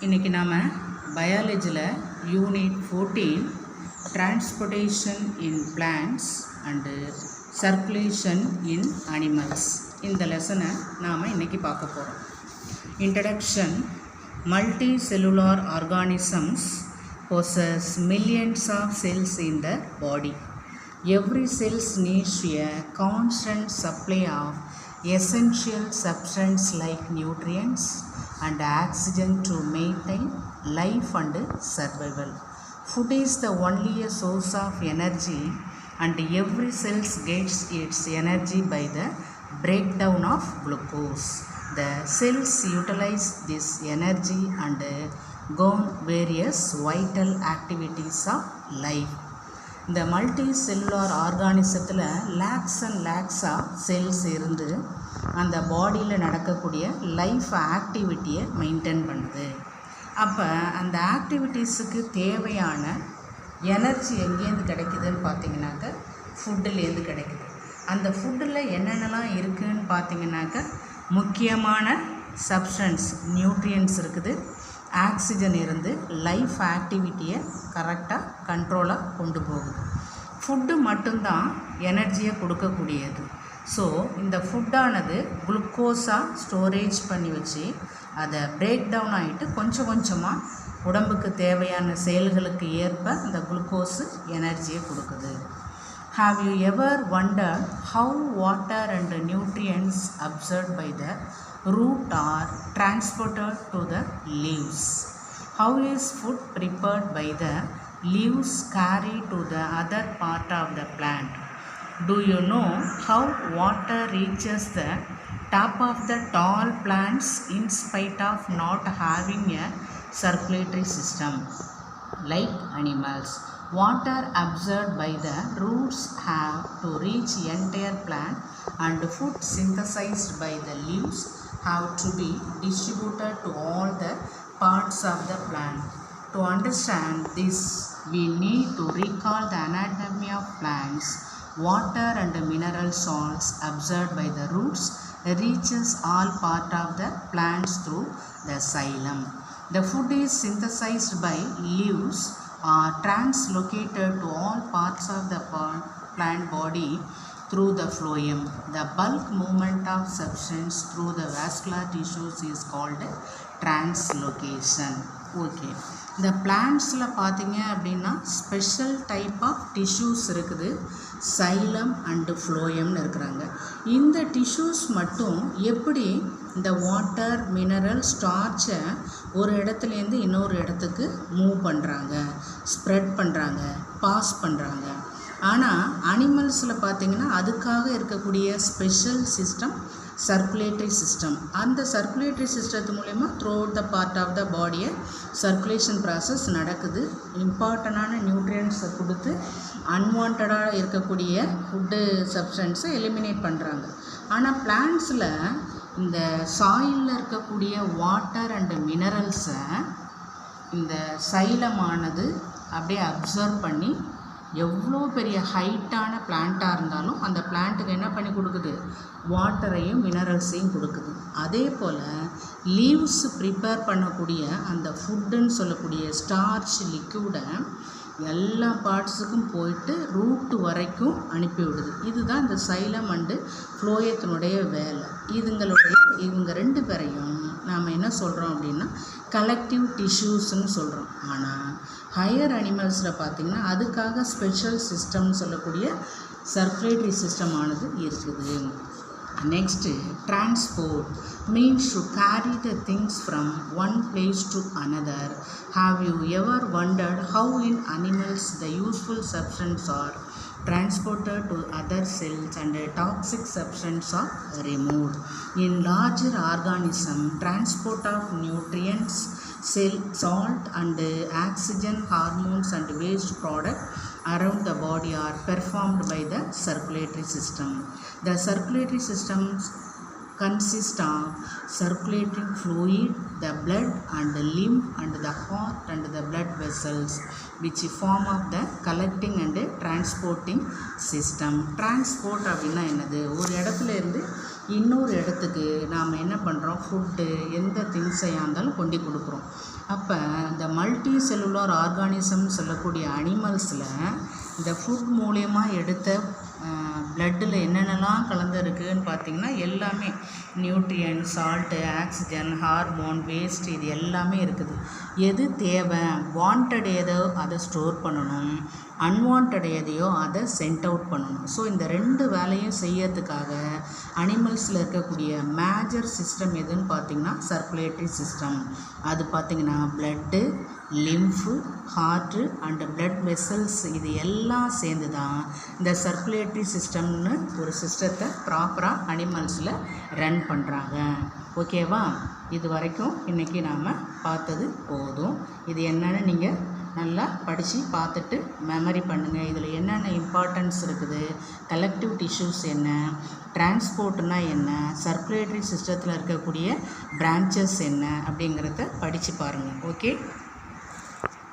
இன்றைக்கி நாம் பயாலஜியில் unit 14 transportation in plants and circulation in animals இந்த லெசனை நாம் இன்றைக்கி பார்க்க போகிறோம். Introduction. Multicellular organisms possess millions of cells in the body. Every cell needs a constant supply of essential substances like nutrients and oxygen to maintain life and survival. Food is the only source of energy, and every cell gets its energy by the breakdown of glucose. The cells utilize this energy and go various vital activities of life. இந்த multicellular ஆர்கானிசத்தில் lakhs and லேக்ஸாக cells இருந்து அந்த பாடியில் நடக்கக்கூடிய life ஆக்டிவிட்டியை maintain பண்ணுது. அப்போ அந்த ஆக்டிவிட்டீஸுக்கு தேவையான எனர்ஜி எங்கேருந்து கிடைக்குதுன்னு பார்த்தீங்கன்னாக்க ஃபுட்டுலேருந்து கிடைக்குது. அந்த ஃபுட்டில் என்னென்னலாம் இருக்குதுன்னு பார்த்தீங்கன்னாக்க முக்கியமான சப்ஸ்டன்ஸ் நியூட்ரியன்ஸ் இருக்குது, ஆக்சிஜன் இருந்து லைஃப் ஆக்டிவிட்டியை கரெக்டாக கண்ட்ரோலாக கொண்டு போகுது. ஃபுட்டு மட்டும்தான் எனர்ஜியை கொடுக்கக்கூடியது. ஸோ இந்த ஃபுட்டானது குளுக்கோஸாக ஸ்டோரேஜ் பண்ணி வச்சு அதை பிரேக் டவுன் ஆகிட்டு கொஞ்சம் கொஞ்சமாக உடம்புக்கு தேவையான செயல்களுக்கு ஏற்ப அந்த குளுக்கோஸு எனர்ஜியை கொடுக்குது. Have you ever wondered how water and nutrients absorbed by the root are transported to the leaves? How is food prepared by the leaves carried to the other part of the plant? Do you know how water reaches the top of the tall plants in spite of not having a circulatory system? Like animals, water absorbed by the roots have to reach entire plant, and food synthesized by the leaves have to be distributed to all the parts of the plant. To understand this, we need to recall the anatomy of plants. Water and mineral salts absorbed by the roots reaches all part of the plants through the xylem. The food is synthesized by leaves are translocated to all parts of the plant body through the phloem. The bulk movement of substance through the vascular tissues is called translocation. Okay. இந்த பிளான்ட்ஸில் பார்த்தீங்க அப்படின்னா special type of tissues இருக்குது, xylem and ஃப்ளோயம்னு இருக்கிறாங்க. இந்த tissues மட்டும் எப்படி இந்த water mineral ஸ்டார்ச்சை ஒரு இடத்துலேருந்து இன்னொரு இடத்துக்கு மூவ் பண்ணுறாங்க, ஸ்ப்ரெட் பண்ணுறாங்க, பாஸ் பண்ணுறாங்க. ஆனால் அனிமல்ஸில் பார்த்திங்கன்னா அதுக்காக இருக்கக்கூடிய ஸ்பெஷல் சிஸ்டம் சர்க்குலேட்டரி சிஸ்டம். அந்த சர்க்குலேட்டரி சிஸ்டத்து மூலயமா throughout the part of the பாடியை சர்க்குலேஷன் ப்ராசஸ் நடக்குது. இம்பார்ட்டண்டான நியூட்ரியன்ஸை கொடுத்து அன்வான்டாக இருக்கக்கூடிய ஃபுட்டு சப்ஸ்டன்ஸை எலிமினேட் பண்ணுறாங்க. ஆனால் பிளான்ட்ஸில் இந்த சாயிலில் இருக்கக்கூடிய வாட்டர் அண்டு மினரல்ஸை இந்த சைலமானது அப்படியே அப்சர்வ் பண்ணி எவ்வளோ பெரிய ஹைட்டான பிளான்ட்டாக இருந்தாலும் அந்த பிளான்ட்டுக்கு என்ன பண்ணி கொடுக்குது, வாட்டரையும் மினரல்ஸையும் கொடுக்குது. அதே போல் லீவ்ஸ் ப்ரிப்பேர் பண்ணக்கூடிய அந்த ஃபுட்டுன்னு சொல்லக்கூடிய ஸ்டார்ச் லிக்விடை எல்லா பார்ட்ஸுக்கும் போயிட்டு ரூட்டு வரைக்கும் அனுப்பிவிடுது. இதுதான் இந்த சைலம் அண்டு ஃப்ளோயத்தினுடைய வேலை. இவங்க ரெண்டு பேரையும் நாம் என்ன சொல்கிறோம் அப்படின்னா கலெக்டிவ் டிஷ்யூஸ்ன்னு சொல்கிறோம். ஆனால் ஹையர் அனிமல்ஸில் பார்த்திங்கன்னா அதுக்காக ஸ்பெஷல் சிஸ்டம்னு சொல்லக்கூடிய சர்க்குலேட்டரி சிஸ்டம் ஆனது இருக்குது. Next transport means to carry the things from one place to another. Have you ever wondered how in animals the useful substances are transported to other cells and toxic substances are removed? In larger organisms, transport of nutrients, salt and oxygen, hormones and waste product around the body are performed by the circulatory system. The circulatory systems consist of circulating fluid, the blood and the lymph and the heart and the blood vessels, which form of the collecting and transporting system. Transport அப்படின்னா என்னது? ஒரு இடத்துல இருந்து இன்னொரு இடத்துக்கு நாம் என்ன பண்ணுறோம், ஃபுட்டு எந்த திங்ஸையாக இருந்தாலும் கொண்டு கொடுக்குறோம். அப்போ இந்த மல்டி செல்லுலார் ஆர்கானிசம் சொல்லக்கூடிய அனிமல்ஸில் இந்த ஃபுட் மூலயமா எடுத்த பிளட்டில் என்னென்னலாம் கலந்துருக்குன்னு பார்த்திங்கன்னா எல்லாமே நியூட்ரியன், சால்ட்டு, ஆக்சிஜன், ஹார்மோன், வேஸ்ட் இது எல்லாமே இருக்குது. எது தேவை, வாண்டட் ஏதோ அதை ஸ்டோர் பண்ணணும், அன்வான்ட் எதையோ அதை சென்ட் அவுட் பண்ணணும். ஸோ இந்த ரெண்டு வேலையும் செய்யறதுக்காக அனிமல்ஸில் இருக்கக்கூடிய மேஜர் சிஸ்டம் எதுன்னு பார்த்திங்கன்னா சர்க்குலேட்டரி சிஸ்டம். அது பார்த்திங்கன்னா blood, lymph, heart and blood vessels இது எல்லாம் சேர்ந்து தான் இந்த சர்க்குலேட்டரி சிஸ்டம்னு ஒரு சிஸ்டத்தை ப்ராப்பராக அனிமல்ஸில் ரன் பண்ணுறாங்க. ஓகேவா? இது வரைக்கும் இன்றைக்கி நாம் பார்த்தது போதும். இது என்னென்னு நீங்கள் நல்லா படித்து பார்த்துட்டு மெமரி பண்ணுங்கள். இதில் என்னென்ன இம்பார்ட்டன்ஸ் இருக்குது, கலெக்டிவ் டிஷ்யூஸ் என்ன, டிரான்ஸ்போர்ட்னால் என்ன, சர்க்குலேட்டரி சிஸ்டத்தில் இருக்கக்கூடிய பிரான்ச்சஸ் என்ன அப்படிங்கிறத படித்து பாருங்கள். ஓகே.